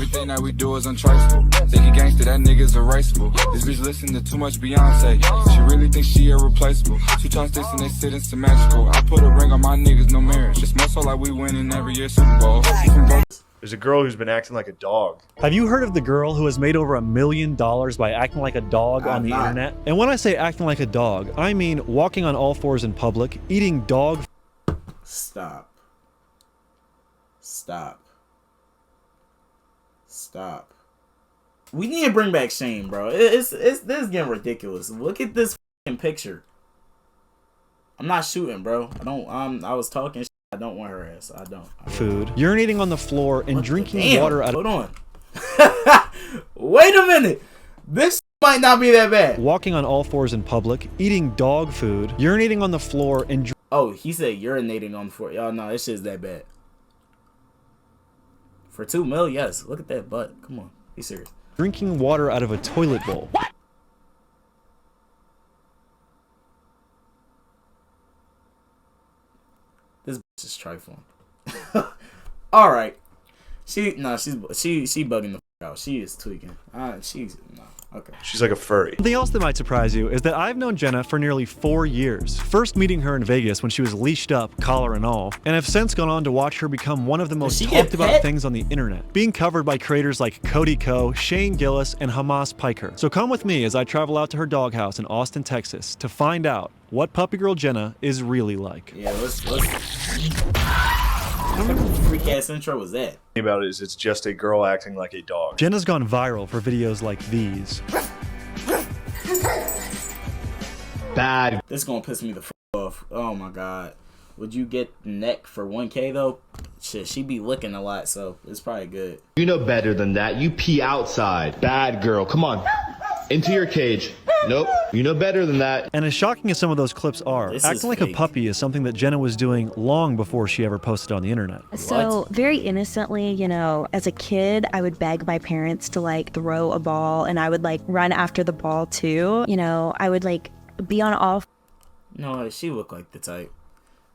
Everything that we do is untraceable. Thinking gangster, that nigga's erasable. This bitch listen to too much Beyonce. She really thinks she irreplaceable. She talks this and they sit in symmetrical. I put a ring on my niggas, no marriage. It's more so like we winning every year Super Bowl. There's a girl who's been acting like a dog. Have you heard of the girl who has made over $1 million by acting like a dog on the internet? And when I say acting like a dog, I mean walking on all fours in public, eating dog. Stop. Stop. Stop. We need to bring back Shane, bro. This is getting ridiculous. Look at this fucking picture. I'm not shooting, bro. I was talking shit. I don't want her ass. I don't. Food. Urinating on the floor and drinking water out of... Hold on. Wait a minute. This might not be that bad. Walking on all fours in public, eating dog food, urinating on the floor and... Oh, he said urinating on the floor. Y'all know this shit's that bad. For $2 million, yes. Look at that butt. Come on. Be serious. Drinking water out of a toilet bowl. What? This bitch is trifling. All right. She's bugging the fuck out. She is tweaking. Okay. She's like a furry. Something else that might surprise you is that I've known Jenna for nearly 4 years. First meeting her in Vegas when she was leashed up, collar and all, and have since gone on to watch her become one of the most talked about things on the internet, being covered by creators like Cody Ko, Shane Gillis, and Hamas Piker. So come with me as I travel out to her doghouse in Austin, Texas, to find out what puppy girl Jenna is really like. Yeah, let's. What type of freak ass intro was that? The thing about it is it's just a girl acting like a dog. Jenna's gone viral for videos like these. Bad. This is gonna piss me the fuck off. Oh my god. Would you get neck for 1K though? Shit, she be licking a lot, so it's probably good. You know better than that. You pee outside. Bad girl. Come on. Into your cage. Nope. You know better than that. And as shocking as some of those clips are, acting like a puppy is something that Jenna was doing long before she ever posted on the internet. So very innocently, you know, as a kid, I would beg my parents to like throw a ball and I would like run after the ball too. You know, I would like be on all. No, she looked like the type.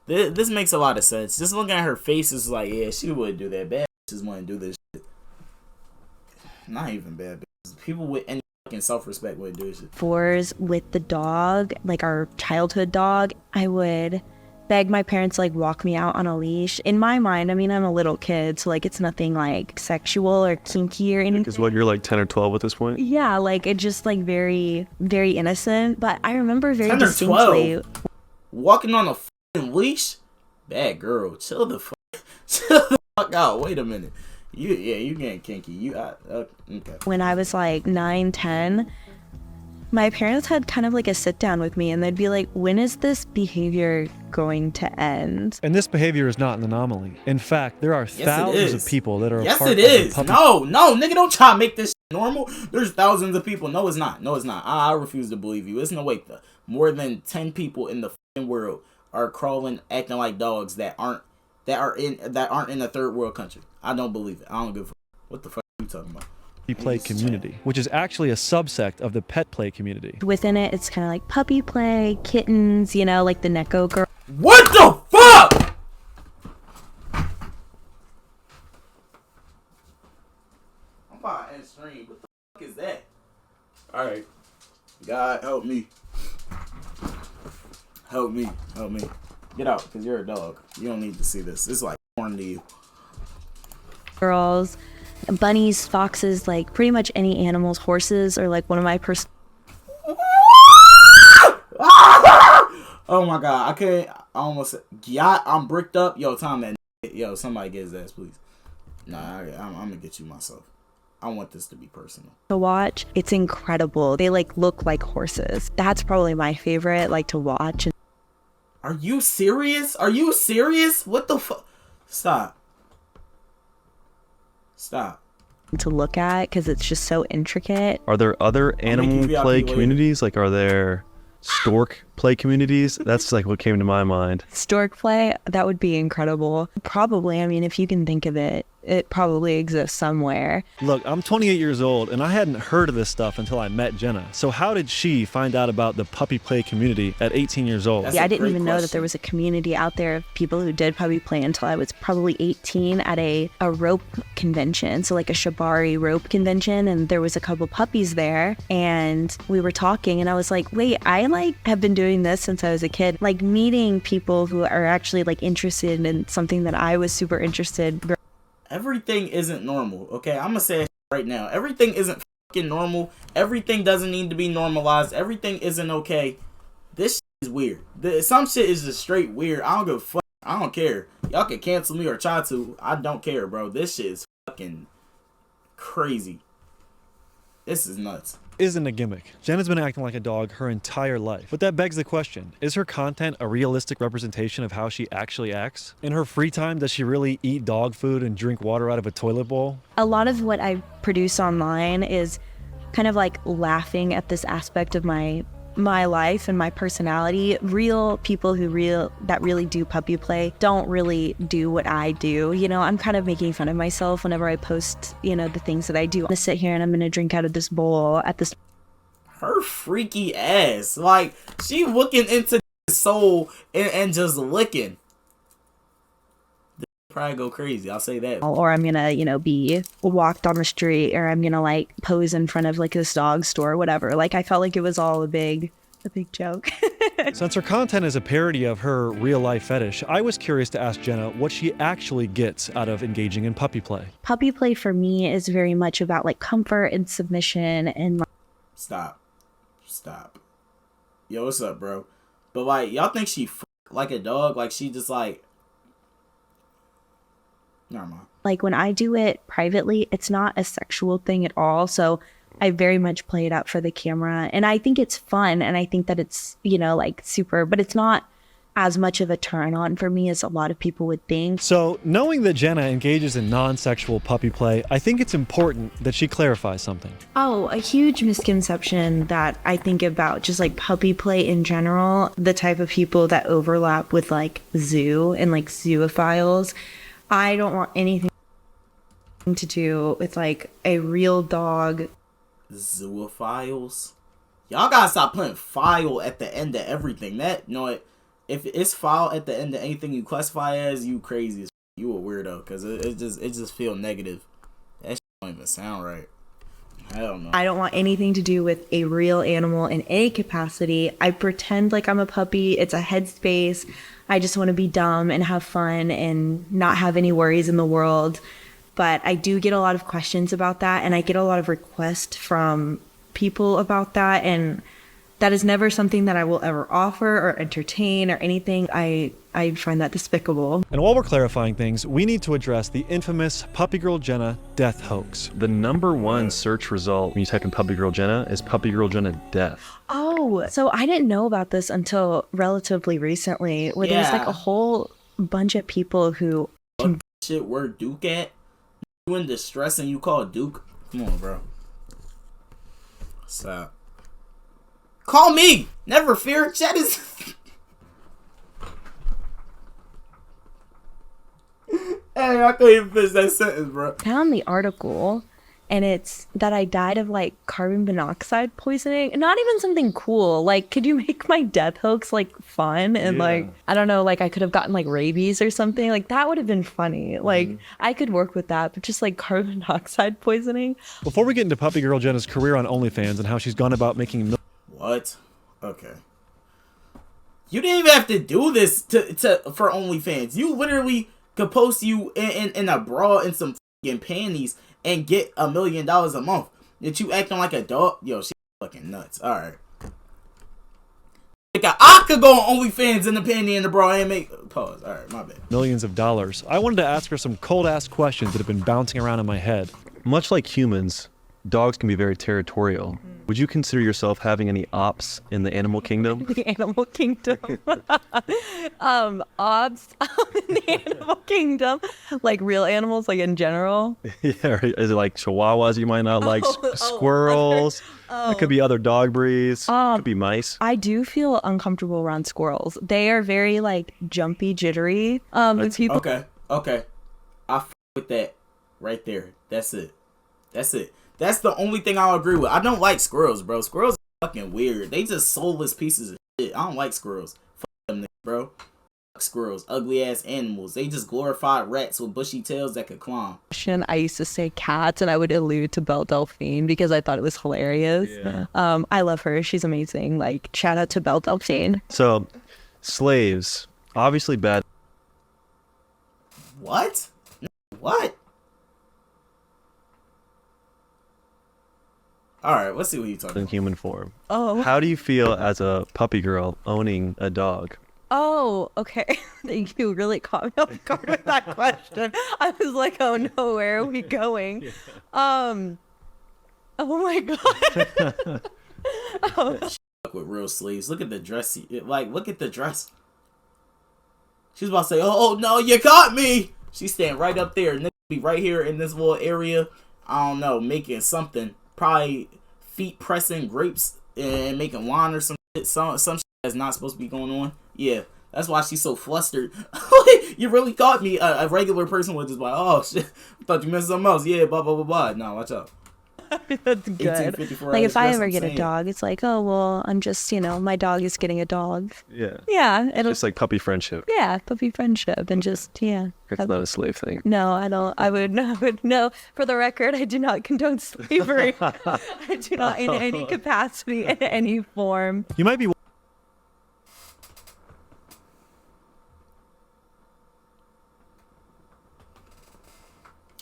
This makes a lot of sense. Just looking at her face is like, yeah, she would do that. Bad bitches want to do this shit. Not even bad bitches. People with any fucking self-respect would do this shit. Fours with the dog, like our childhood dog, I would beg my parents to like walk me out on a leash. In my mind, I mean, I'm a little kid, so like it's nothing like sexual or kinky or anything. Because what, you're like 10 or 12 at this point? Yeah, like it just like very, very innocent. But I remember very 10 or distinctly 12. Walking on a leash? Bad girl. Chill the fuck out. Wait a minute. You getting kinky. Okay. When I was like 9, 10, my parents had kind of like a sit down with me and they'd be like, when is this behavior going to end? And this behavior is not an anomaly. In fact, there are thousands of people that are a part of the puppy. No, nigga, don't try to make this normal. There's thousands of people. No, it's not. No, it's not. I refuse to believe you. It's no way. More than 10 people in the world are crawling, acting like dogs that aren't in a third world country. I don't believe it. I don't give a fuck. What the fuck are you talking about? Play community, which is actually a subsect of the pet play community. Within it, it's kind of like puppy play, kittens, you know, like the Neko girl. What the fuck? I'm about to end stream. What the fuck is that? Alright. God, help me. Help me. Help me. Get out, because you're a dog. You don't need to see this. This is like porn to you. Girls, bunnies, foxes, like pretty much any animals, horses, or like one of my Oh my god, I can't. I'm bricked up. Yo, Tom, that. Yo, somebody get his ass, please. Nah, I'm gonna get you myself. I want this to be personal. To watch, it's incredible. They like look like horses. That's probably my favorite, like to watch. Are you serious? Are you serious? What the fuck? Stop. Stop. To look at because it's just so intricate. Are there other animal play communities? Like, are there stork play communities? That's like what came to my mind. Stork play, that would be incredible. Probably, I mean, if you can think of it, it probably exists somewhere. Look, I'm 28 years old, and I hadn't heard of this stuff until I met Jenna. So how did she find out about the puppy play community at 18 years old? Yeah, I didn't even know that there was a community out there of people who did puppy play until I was probably 18 at a rope convention. So like a shibari rope convention, and there was a couple puppies there, and we were talking, and I was like, wait, I like have been doing this since I was a kid. Like meeting people who are actually like interested in something that I was super interested. Everything isn't normal, okay? I'm gonna say it right now. Everything isn't fucking normal. Everything doesn't need to be normalized. Everything isn't okay. This shit is weird. Some shit is just straight weird. I don't give a fuck. I don't care. Y'all can cancel me or try to. I don't care, bro. This shit is fucking crazy. This is nuts. Isn't a gimmick. Jenna's been acting like a dog her entire life. But that begs the question, is her content a realistic representation of how she actually acts? In her free time, does she really eat dog food and drink water out of a toilet bowl? A lot of what I produce online is kind of like laughing at this aspect of my life and my personality. Real people who really do puppy play don't really do what I do. You know, I'm kind of making fun of myself whenever I post, you know, the things that I do. I'm gonna sit here and I'm gonna drink out of this bowl at this. Her freaky ass. Like, she looking into the soul and just licking. Probably go crazy, I'll say that. Or I'm gonna, you know, be walked on the street, or I'm gonna like pose in front of like this dog store or whatever. Like I felt like it was all a big joke. Since her content is a parody of her real life fetish, I was curious to ask Jenna what she actually gets out of engaging in puppy play. Puppy play for me is very much about like comfort and submission and like... Stop. Yo, what's up, bro? But like, y'all think she like a dog? Like she just like... Never mind. Like when I do it privately, it's not a sexual thing at all. So I very much play it out for the camera, and I think it's fun, and I think that it's, you know, like super, but it's not as much of a turn on for me as a lot of people would think. So knowing that Jenna engages in non-sexual puppy play, I think it's important that she clarifies something. Oh, a huge misconception that I think about just like puppy play in general, the type of people that overlap with like zoo and like zoophiles. I don't want anything to do with like a real dog. Zoophiles? Y'all gotta stop putting file at the end of everything. That, you know what? If it's file at the end of anything you classify as, you crazy as you a weirdo, because it just feel negative. That shit don't even sound right. Hell no. I don't want anything to do with a real animal in any capacity. I pretend like I'm a puppy. It's a headspace. I just want to be dumb and have fun and not have any worries in the world. But I do get a lot of questions about that, and I get a lot of requests from people about that, and that is never something that I will ever offer or entertain or anything. I find that despicable. And while we're clarifying things, we need to address the infamous Puppy Girl Jenna death hoax. The #1 search result when you type in Puppy Girl Jenna is Puppy Girl Jenna death. Oh, so I didn't know about this until relatively recently, where there's like a whole bunch of people who... Shit, where Duke at? You in distress and you call Duke? Come on, bro. Stop. Call me! Never fear. Chat is... Hey, I couldn't even finish that sentence, bro. Found the article, and it's that I died of like carbon monoxide poisoning. Not even something cool. Like, could you make my death hoax like fun and like, I don't know, like I could have gotten like rabies or something. Like that would have been funny. Like I could work with that, but just like carbon monoxide poisoning. Before we get into Puppy Girl Jenna's career on OnlyFans and how she's gone about making... What? Okay. You didn't even have to do this for OnlyFans. You literally could post you in a bra and some fucking panties and get $1 million a month. That you acting like a dog? Yo, she fucking nuts. Alright. I could go on OnlyFans in the panty and the bra and make... Pause. Alright, my bad. millions of dollars. I wanted to ask her some cold-ass questions that have been bouncing around in my head. Much like humans, dogs can be very territorial. Would you consider yourself having any ops in the animal kingdom? The animal kingdom. Ops in the animal kingdom. Like real animals, like in general. Yeah, is it like chihuahuas you might not like? Squirrels? It could be other dog breeds. Could be mice. I do feel uncomfortable around squirrels. They are very like jumpy, jittery. People... Okay. I f with that. Right there. That's it. That's it. That's the only thing I'll agree with. I don't like squirrels, bro. Squirrels are fucking weird. They just soulless pieces of shit. I don't like squirrels. Fuck them niggas, bro. Fuck squirrels. Ugly ass animals. They just glorified rats with bushy tails that could climb. I used to say cats, and I would allude to Belle Delphine because I thought it was hilarious. Yeah. I love her. She's amazing. Like, shout out to Belle Delphine. So, slaves, obviously bad. What? What? Alright, let's see what you're talking In about. human form. Oh. How do you feel as a puppy girl owning a dog? Oh, okay. Thank you. Really caught me off guard with that question. I was like, oh no, where are we going? Oh my god. With real sleeves. Look at the dress. Like, look at the dress. She's about to say, oh no, you caught me. She's standing right up there. Nigga be right here in this little area. I don't know, making something. Probably feet pressing grapes and making wine or some shit. Some shit that's not supposed to be going on. Yeah, that's why she's so flustered. You really caught me. A regular person would just be like, oh shit, I thought you meant something else. Yeah, blah blah blah blah. Nah, watch out. That's good. Like, if I ever get a dog, it's like, oh well, I'm just, my dog is getting a dog. Yeah. Yeah, it'll Just like puppy friendship. yeah, puppy friendship, and just It's not a slave thing. No, I don't. I would no. For the record, I do not condone slavery. I do not, in any capacity, in any form. You might be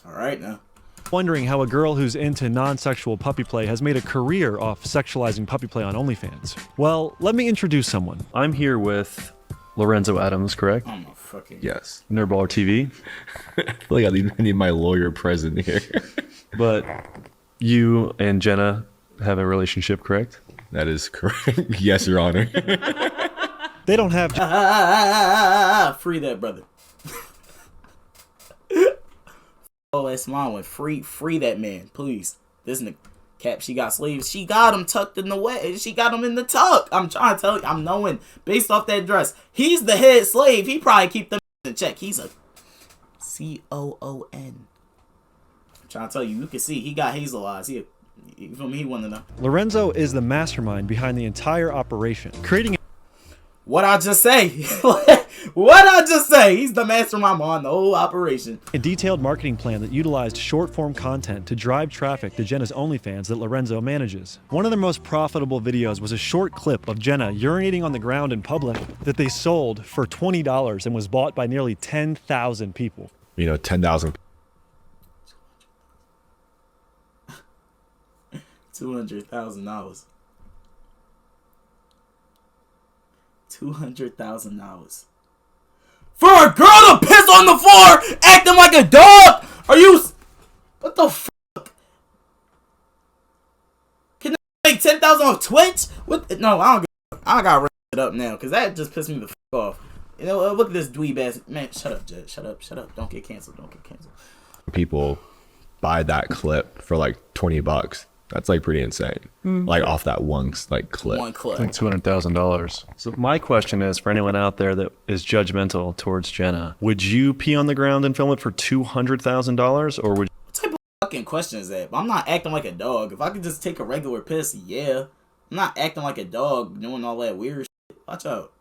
All right now. wondering how a girl who's into non-sexual puppy play has made a career off sexualizing puppy play on OnlyFans. Well, let me introduce someone. I'm here with Lorenzo Adams, correct? I'm a fucking Yes. Nerdballer TV. I feel like I need my lawyer present here. But you and Jenna have a relationship, correct? That is correct. Yes, Your Honor. They don't have free that brother. Oh, that's mine one. Free that man, please. This nigga Cap, she got sleeves. She got him tucked in the way. She got him in the tuck. I'm trying to tell you. I'm knowing based off that dress. He's the head slave. He probably keep them in check. He's a COON. I'm trying to tell you. You can see he got hazel eyes. You feel me? He wanted to know. Lorenzo is the mastermind behind the entire operation, creating What I just say? What I just say? He's the mastermind on the whole operation. a detailed marketing plan that utilized short-form content to drive traffic to Jenna's OnlyFans that Lorenzo manages. One of their most profitable videos was a short clip of Jenna urinating on the ground in public that they sold for $20 and was bought by nearly 10,000 people. 10,000. $200,000. $200,000 for a girl to piss on the floor, acting like a dog. Are you? What the fuck? Can I make 10,000 off Twitch? What? No, I don't. I gotta wrap it up now because that just pissed me the fuck off. Look at this dweeb ass man. Shut up, Jed. Shut up. Don't get canceled. People buy that clip for like $20. That's like pretty insane. Like off that one clip. One clip. Like $200,000. So my question is, for anyone out there that is judgmental towards Jenna, would you pee on the ground and film it for $200,000, or would What type of fucking question is that? I'm not acting like a dog. If I could just take a regular piss, yeah. I'm not acting like a dog doing all that weird shit. Watch out.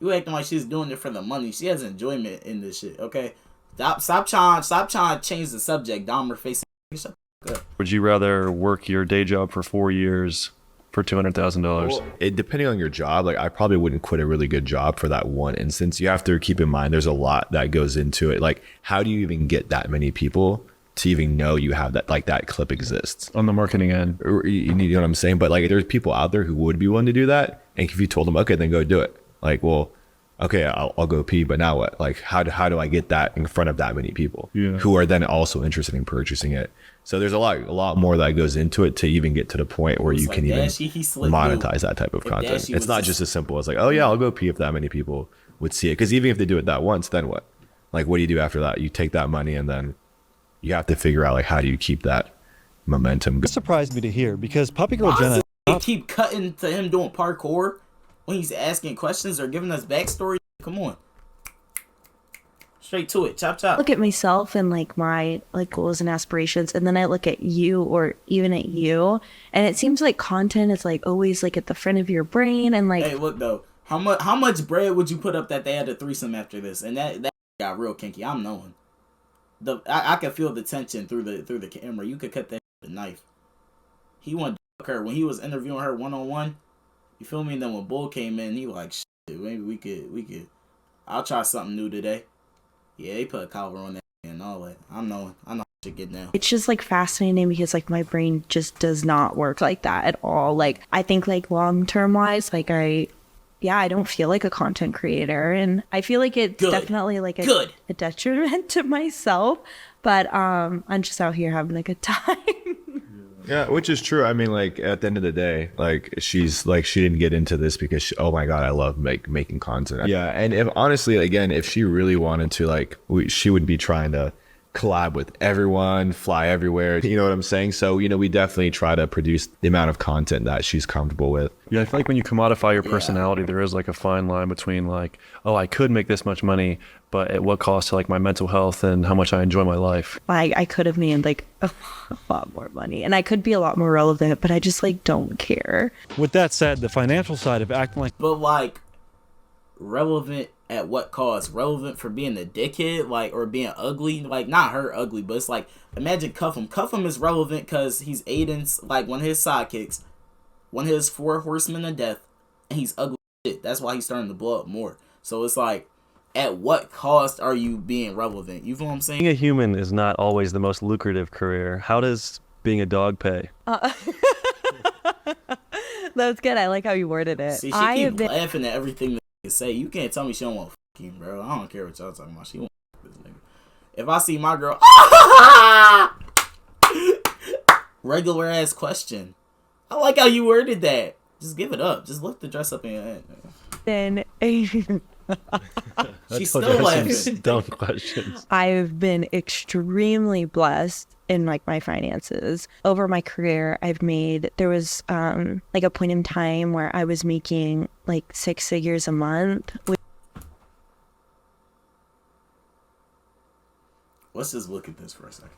You acting like she's doing it for the money. She has enjoyment in this shit, okay? Stop trying to change the subject. Dom her face. Shut the fuck up. would you rather work your day job for 4 years for $200,000? It depending on your job, like I probably wouldn't quit a really good job for that one instance. You have to keep in mind there's a lot that goes into it. Like, how do you even get that many people to even know you have that, like that clip exists On the marketing end. You know what I'm saying? But like, there's people out there who would be willing to do that, and if you told them, okay, then go do it. Like, well, okay, I'll go pee, but now what? Like, how do I get that in front of that many people who are then also interested in purchasing it? So there's a lot more that goes into it to even get to the point where you like can even monetize that type of content. It's not just as simple as like, oh yeah, I'll go pee if that many people would see it. Because even if they do it that once, then what? Like, what do you do after that? You take that money and then you have to figure out like, how do you keep that momentum? This surprised me to hear because Puppy Girl Jenna They keep cutting to him doing parkour when he's asking questions or giving us backstory. Come on. Straight to it. Chop chop. Look at myself and like my like goals and aspirations, and then I look at you or even at you, and it seems like content is like always like at the front of your brain and like. Hey, look though, how much bread would you put up that they had a threesome after this? And that got real kinky. I'm knowing. I could feel the tension through the camera. You could cut that with a knife. He wanted to fuck her when he was interviewing her 1-on-1. You feel me? And then when Bull came in, he was like, shit, maybe we could. I'll try something new today. Yeah, they put a collar on that and all that. I know how shit get down. It's just like fascinating because like my brain just does not work like that at all. Like I think like long term wise, like I don't feel like a content creator, and I feel like it's definitely like a detriment to myself. But I'm just out here having a good time. Yeah, which is true. I mean, like at the end of the day, like she's like she didn't get into this because oh my god, I love making content. Yeah, and if honestly, again, if she really wanted to, like, she would be trying to collab with everyone, fly everywhere. You know what I'm saying? So we definitely try to produce the amount of content that she's comfortable with. Yeah, I feel like when you commodify your personality, there is like a fine line between like, oh, I could make this much money, but at what cost to like my mental health and how much I enjoy my life. I could have made like a lot more money, and I could be a lot more relevant, but I just like don't care. With that said, the financial side of acting like. But like, relevant at what cost? Relevant for being a dickhead, like, or being ugly? Like, not her ugly, but it's like, imagine Cuffham. Cuffham is relevant because he's Aiden's, like, one of his sidekicks, one of his 4 horsemen of death, and he's ugly shit. That's why he's starting to blow up more. So it's like, at what cost are you being relevant? You feel what I'm saying? Being a human is not always the most lucrative career. How does being a dog pay? That's good. I like how you worded it. See, she keep laughing at everything that you say. You can't tell me she don't want to fuck you, bro. I don't care what y'all talking about. She want to fuck this nigga. If I see my girl, regular ass question. I like how you worded that. Just give it up. Just lift the dress up in your head. Then she's still laughing. Dumb questions. I've been extremely blessed in like my finances over my career. There was like a point in time where I was making like 6 figures a month. Let's just look at this for a second.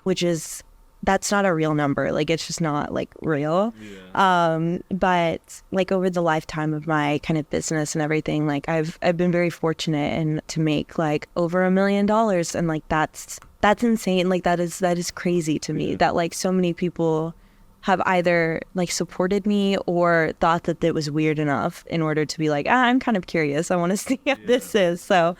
Which is, that's not a real number. Like, it's just not like real. Yeah. But like over the lifetime of my kind of business and everything, like I've been very fortunate and to make like over $1 million, and like that's insane. Like that is crazy to me that like so many people have either like supported me or thought that it was weird enough in order to be like, I'm kind of curious. I want to see what this is. So,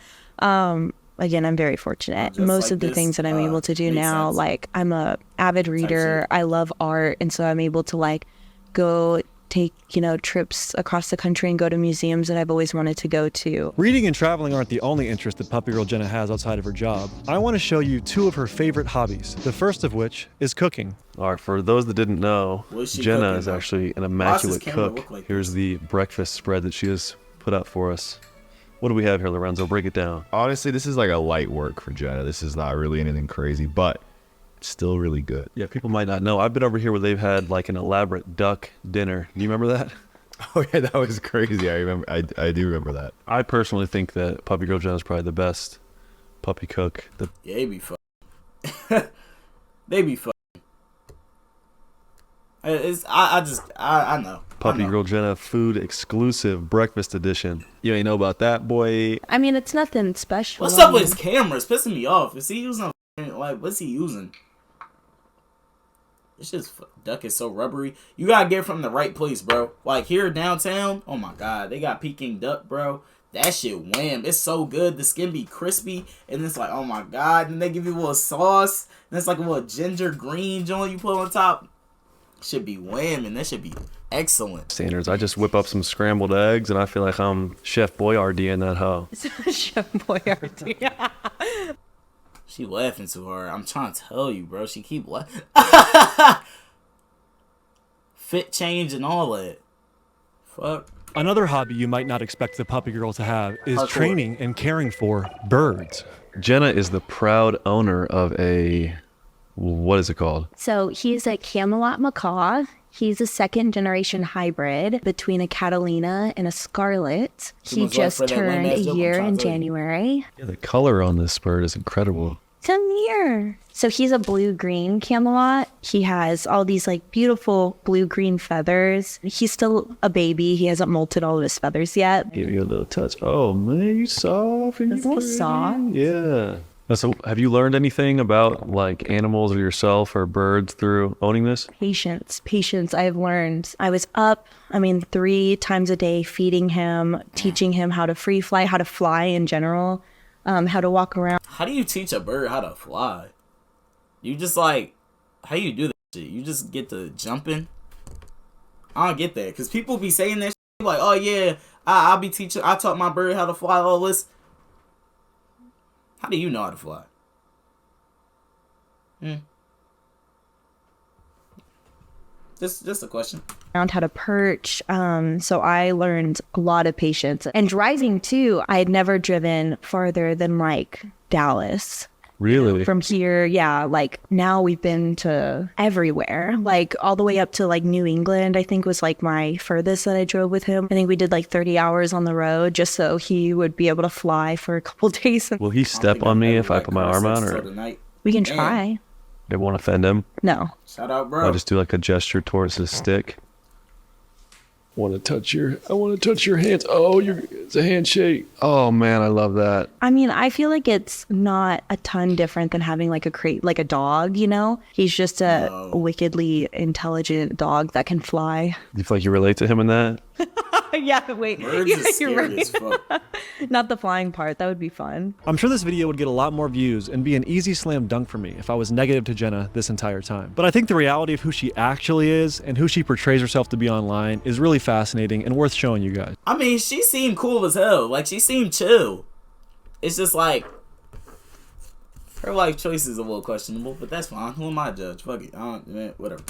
again, I'm very fortunate. Most like of the things that I'm able to do now, like I'm a avid reader. I love art. And so I'm able to like go take, trips across the country and go to museums that I've always wanted to go to. Reading and traveling aren't the only interest that puppy girl Jenna has outside of her job. I want to show you 2 of her favorite hobbies. The first of which is cooking. All right, for those that didn't know, Jenna is actually an immaculate cook. Like Here's the breakfast spread that she has put out for us. What do we have here, Lorenzo? Break it down. Honestly, this is like a light work for Jenna. This is not really anything crazy, but it's still really good. Yeah, people might not know. I've been over here where they've had like an elaborate duck dinner. Do you remember that? Oh yeah, that was crazy. I remember. I do remember that. I personally think that Puppy Girl Jenna is probably the best puppy cook. Yeah, they be fucking. They be fucking. I know. Puppy Girl Jenna food exclusive breakfast edition. You ain't know about that, boy. I mean, it's nothing special. What's up with his camera? It's pissing me off. Is he using like what's he using? It's just duck is so rubbery. You gotta get it from the right place, bro. Like here downtown, oh my god, they got Peking duck, bro. That shit wham. It's so good. The skin be crispy, and it's like, oh my god. And they give you a little sauce, and it's like a little ginger green joint you put on top. Should be wham, and that should be excellent. Standards. I just whip up some scrambled eggs, and I feel like I'm Chef Boyardee in that hoe. Chef Boyardee. She laughing too hard. I'm trying to tell you, bro. She keep laughing. Fit change and all that. Fuck. Another hobby you might not expect the puppy girl to have is training and caring for birds. Jenna is the proud owner of a What is it called? So he's a Camelot macaw. He's a second generation hybrid between a Catalina and a Scarlet. He just turned a year in January. Yeah, the color on this bird is incredible. Come here. So he's a blue-green Camelot. He has all these like beautiful blue-green feathers. He's still a baby. He hasn't molted all of his feathers yet. Give you a little touch. Oh man, you soft and It's a little soft. Yeah. So have you learned anything about like animals or yourself or birds through owning this? Patience. I've learned. I was up, 3 times a day feeding him, teaching him how to free fly, how to fly in general, how to walk around. How do you teach a bird how to fly? You just like, how you do that shit? You just get to jumping? I don't get that. Because people be saying that shit like, oh yeah, I taught my bird how to fly, all this. How do you know how to fly? Just a question. Around how to perch. So I learned a lot of patience. And driving too, I had never driven farther than like Dallas. Really? From here, yeah, like now we've been to everywhere, like all the way up to like New England, I think was like my furthest that I drove with him. I think we did like 30 hours on the road just so he would be able to fly for a couple days. Will he step on me if I put my arm out, or We can try. it won't offend him? No. Shout out, bro. I'll just do like a gesture towards his stick. I want to touch your hands. Oh, it's a handshake. Oh man, I love that. I feel like it's not a ton different than having like a dog, you know? He's just a wickedly intelligent dog that can fly. Do you feel like you relate to him in that? Yeah, wait. Birds is scary as fuck. Not the flying part. That would be fun. I'm sure this video would get a lot more views and be an easy slam dunk for me if I was negative to Jenna this entire time. But I think the reality of who she actually is and who she portrays herself to be online is really fascinating and worth showing you guys. She seemed cool as hell. Like, she seemed chill. It's just like, her life choice is a little questionable, but that's fine. Who am I to judge? Fuck it. Whatever.